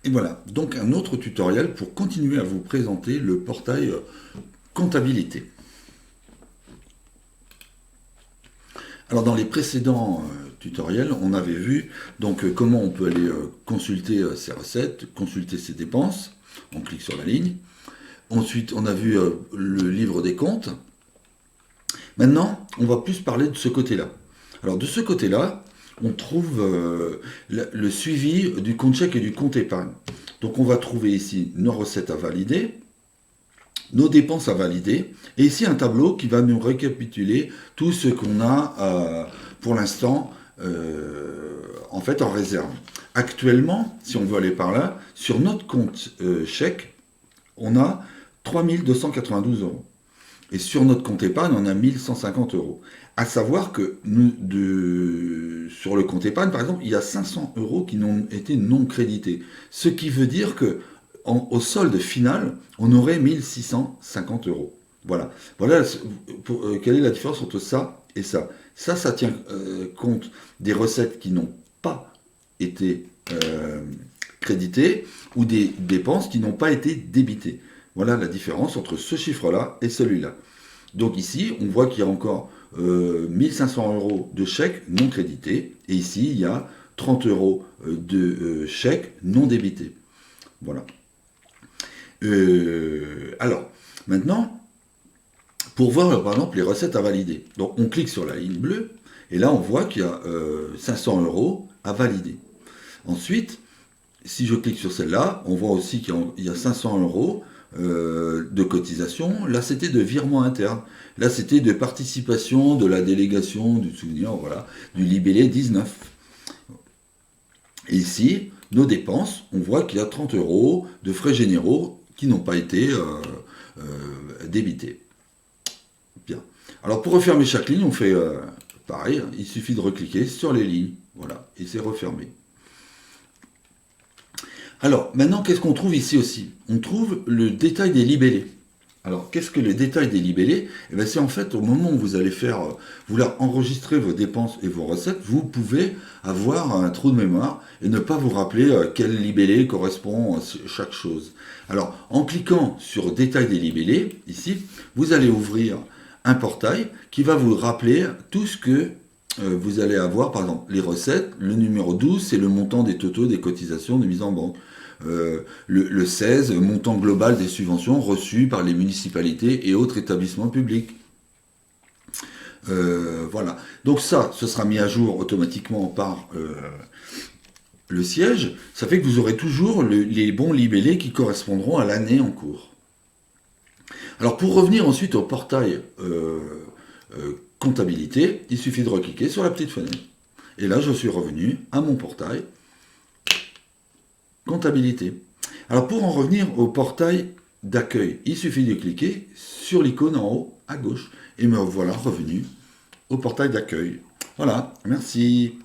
Et voilà, donc un autre tutoriel pour continuer à vous présenter le portail comptabilité. Alors dans les précédents tutoriels, on avait vu donc comment on peut aller consulter ses recettes, consulter ses dépenses. On clique sur la ligne. Ensuite, on a vu le livre des comptes. Maintenant, on va plus parler de ce côté-là. Alors de ce côté-là, on trouve le suivi du compte chèque et du compte épargne. Donc on va trouver ici nos recettes à valider, nos dépenses à valider, et ici un tableau qui va nous récapituler tout ce qu'on a pour l'instant en fait en réserve. Actuellement, si on veut aller par là, sur notre compte chèque, on a 3292 euros. Et sur notre compte épargne, on a 1150 euros. À savoir que sur le compte épargne, par exemple, il y a 500 euros qui n'ont été non crédités. Ce qui veut dire que au solde final, on aurait 1650 euros. Voilà. Voilà quelle est la différence entre ça et ça. Ça tient compte des recettes qui n'ont pas été créditées ou des dépenses qui n'ont pas été débitées. Voilà la différence entre ce chiffre-là et celui-là. Donc ici, on voit qu'il y a encore 1500 euros de chèques non crédités. Et ici, il y a 30 euros de chèques non débités. Voilà. Alors, maintenant, pour voir par exemple les recettes à valider. Donc on clique sur la ligne bleue. Et là, on voit qu'il y a 500 euros à valider. Ensuite, si je clique sur celle-là, on voit aussi qu'il y a 500 euros de cotisation. Là, c'était de virement interne. Là, c'était de participation de la délégation du souvenir, voilà, du libellé 19. Et ici, nos dépenses, on voit qu'il y a 30 euros de frais généraux qui n'ont pas été débités. Bien. Alors, pour refermer chaque ligne, on fait pareil. Il suffit de recliquer sur les lignes. Voilà. Et c'est refermé. Alors, maintenant, qu'est-ce qu'on trouve ici aussi? On trouve le détail des libellés. Alors, qu'est-ce que le détail des libellés? Eh bien, c'est en fait au moment où vous allez vouloir enregistrer vos dépenses et vos recettes, vous pouvez avoir un trou de mémoire et ne pas vous rappeler quel libellé correspond à chaque chose. Alors, en cliquant sur détail des libellés, ici, vous allez ouvrir un portail qui va vous rappeler tout ce que vous allez avoir, par exemple, les recettes. Le numéro 12, c'est le montant des totaux des cotisations de mise en banque. Le 16, montant global des subventions reçues par les municipalités et autres établissements publics. Voilà. Donc ça, ce sera mis à jour automatiquement par le siège. Ça fait que vous aurez toujours les bons libellés qui correspondront à l'année en cours. Alors pour revenir ensuite au portail comptabilité, il suffit de recliquer sur la petite fenêtre. Et là, je suis revenu à mon portail comptabilité. Alors pour en revenir au portail d'accueil, il suffit de cliquer sur l'icône en haut à gauche et me voilà revenu au portail d'accueil. Voilà, merci.